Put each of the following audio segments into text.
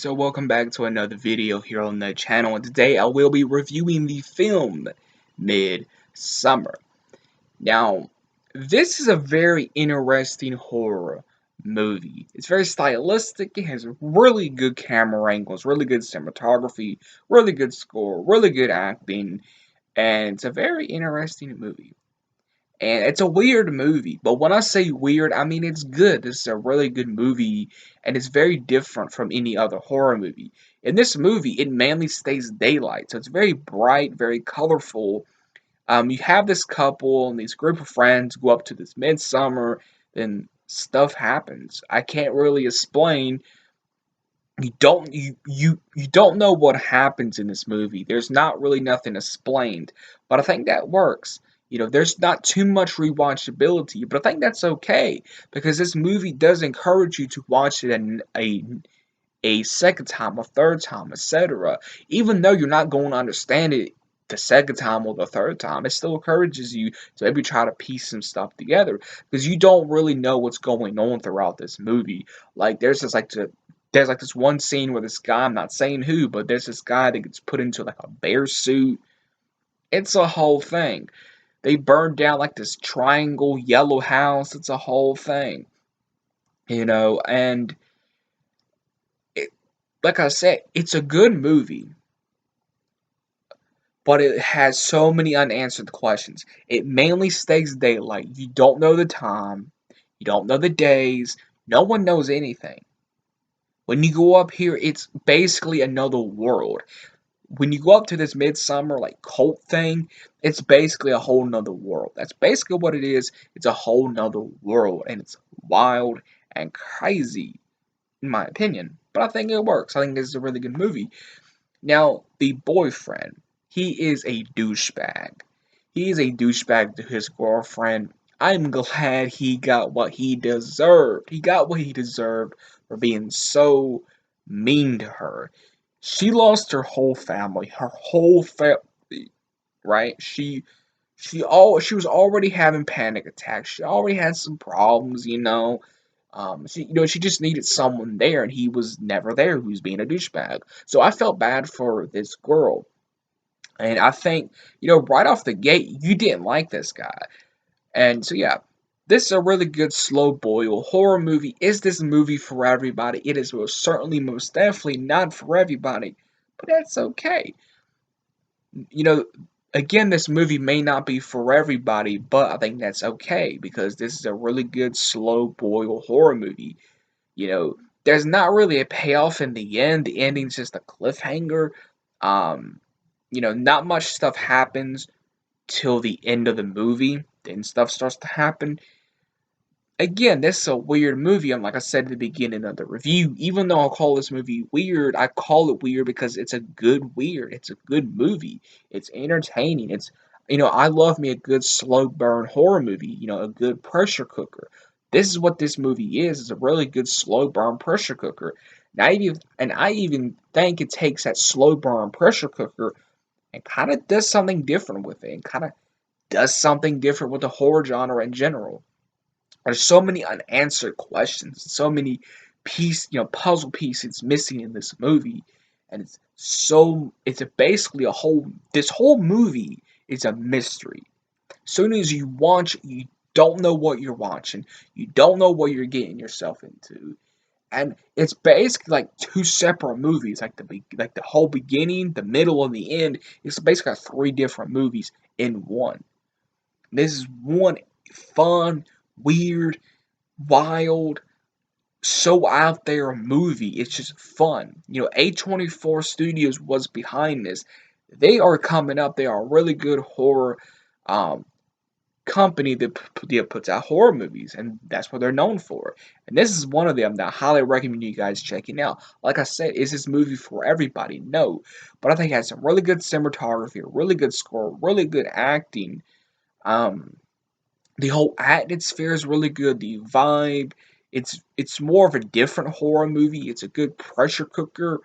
So welcome back to another video here on the channel, and today I will be reviewing the film Midsommar. Now, this is a very interesting horror movie. It's very stylistic, it has really good camera angles, really good cinematography, really good score, really good acting, and it's a very interesting movie. And it's a weird movie, but when I say weird, I mean it's good. This is a really good movie, and it's very different from any other horror movie. In this movie, it mainly stays daylight, so it's very bright, very colorful. You have this couple and this group of friends go up to this midsummer, then stuff happens. I can't really explain. You don't know what happens in this movie. There's not really nothing explained, but I think that works. There's not too much rewatchability, but I think that's okay because this movie does encourage you to watch it a second time, a third time, etc. Even though you're not going to understand it the second time or the third time, it still encourages you to maybe try to piece some stuff together because you don't really know what's going on throughout this movie. Like there's this one scene where this guy, I'm not saying who, but there's this guy that gets put into like a bear suit. It's a whole thing. They burned down like this triangle yellow house. It's a whole thing, and it, like I said, it's a good movie, but it has so many unanswered questions. It mainly stays daylight. You don't know the time, you don't know the days, no one knows anything. When you go up here, it's basically another world. When you go up to this midsummer like cult thing, it's basically a whole nother world. That's basically what it is. It's a whole nother world, and it's wild and crazy, in my opinion. But I think it works. I think this is a really good movie. Now, the boyfriend, he is a douchebag. He is a douchebag to his girlfriend. I'm glad he got what he deserved. He got what he deserved for being so mean to her. She lost her whole family. Her whole family, right? She was already having panic attacks. She already had some problems. She just needed someone there, and he was never there. Who was being a douchebag. So I felt bad for this girl, and I think right off the gate, you didn't like this guy, and so yeah. This is a really good slow boil horror movie. Is this movie for everybody? It is most definitely not for everybody, but that's okay. You know, again, this movie may not be for everybody, but I think that's okay because this is a really good slow boil horror movie. There's not really a payoff in the end. The ending's just a cliffhanger. Um, not much stuff happens till the end of the movie. Then stuff starts to happen. Again, this is a weird movie, and like I said at the beginning of the review, even though I call this movie weird, I call it weird because it's a good weird. It's a good movie. It's entertaining. I love me a good slow burn horror movie, a good pressure cooker. This is what this movie is. It's a really good slow burn pressure cooker. And I even think it takes that slow burn pressure cooker and kind of does something different with it, and kind of does something different with the horror genre in general. There's so many unanswered questions, so many puzzle pieces missing in this movie, and it's basically this whole movie is a mystery. As soon as you watch, you don't know what you're watching, you don't know what you're getting yourself into, and it's basically like two separate movies, like the whole beginning, the middle, and the end. It's basically like three different movies in one. This is one fun, weird, wild, so out there movie. It's just fun. A24 Studios was behind this. They are coming up. They are a really good horror um, company that puts out horror movies, and that's what they're known for. And this is one of them that I highly recommend you guys checking out. Like I said, is this movie for everybody? No, but I think it has some really good cinematography, a really good score, really good acting. Um, the whole atmosphere is really good. The vibe, it's more of a different horror movie. It's a good pressure cooker,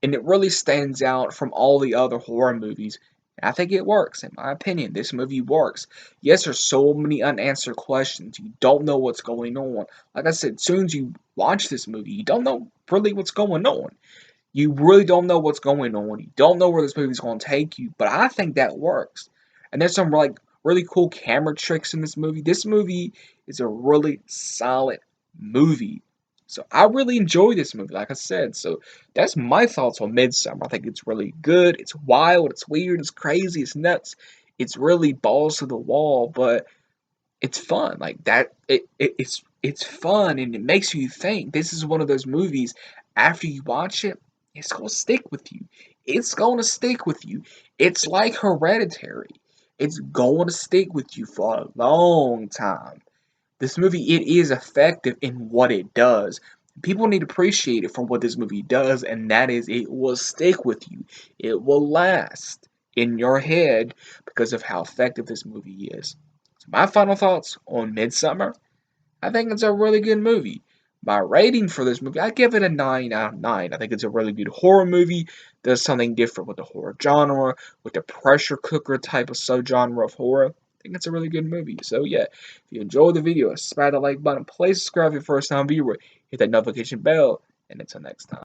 and it really stands out from all the other horror movies And I think it works, in my opinion. This movie works. Yes, there's so many unanswered questions. You don't know what's going on. Like I said, as soon as you watch this movie, you don't know really what's going on. You really don't know what's going on. You don't know where this movie's going to take you. But I think that works. And there's some like really cool camera tricks in this movie. This movie is a really solid movie. So I really enjoy this movie, like I said. So that's my thoughts on Midsommar. I think it's really good. It's wild. It's weird. It's crazy. It's nuts. It's really balls to the wall, but it's fun. Like that. It's fun and it makes you think. This is one of those movies. After you watch it, it's gonna stick with you. It's gonna stick with you. It's like Hereditary. It's going to stick with you for a long time. This movie, it is effective in what it does. People need to appreciate it for what this movie does, and that is it will stick with you. It will last in your head because of how effective this movie is. So my final thoughts on Midsummer, I think it's a really good movie. My rating for this movie, I give it a 9 out of 9. I think it's a really good horror movie. Does something different with the horror genre, with the pressure cooker type of subgenre of horror. I think it's a really good movie. So yeah, if you enjoyed the video, smash the like button, please subscribe if you're a first time viewer, hit that notification bell, and until next time.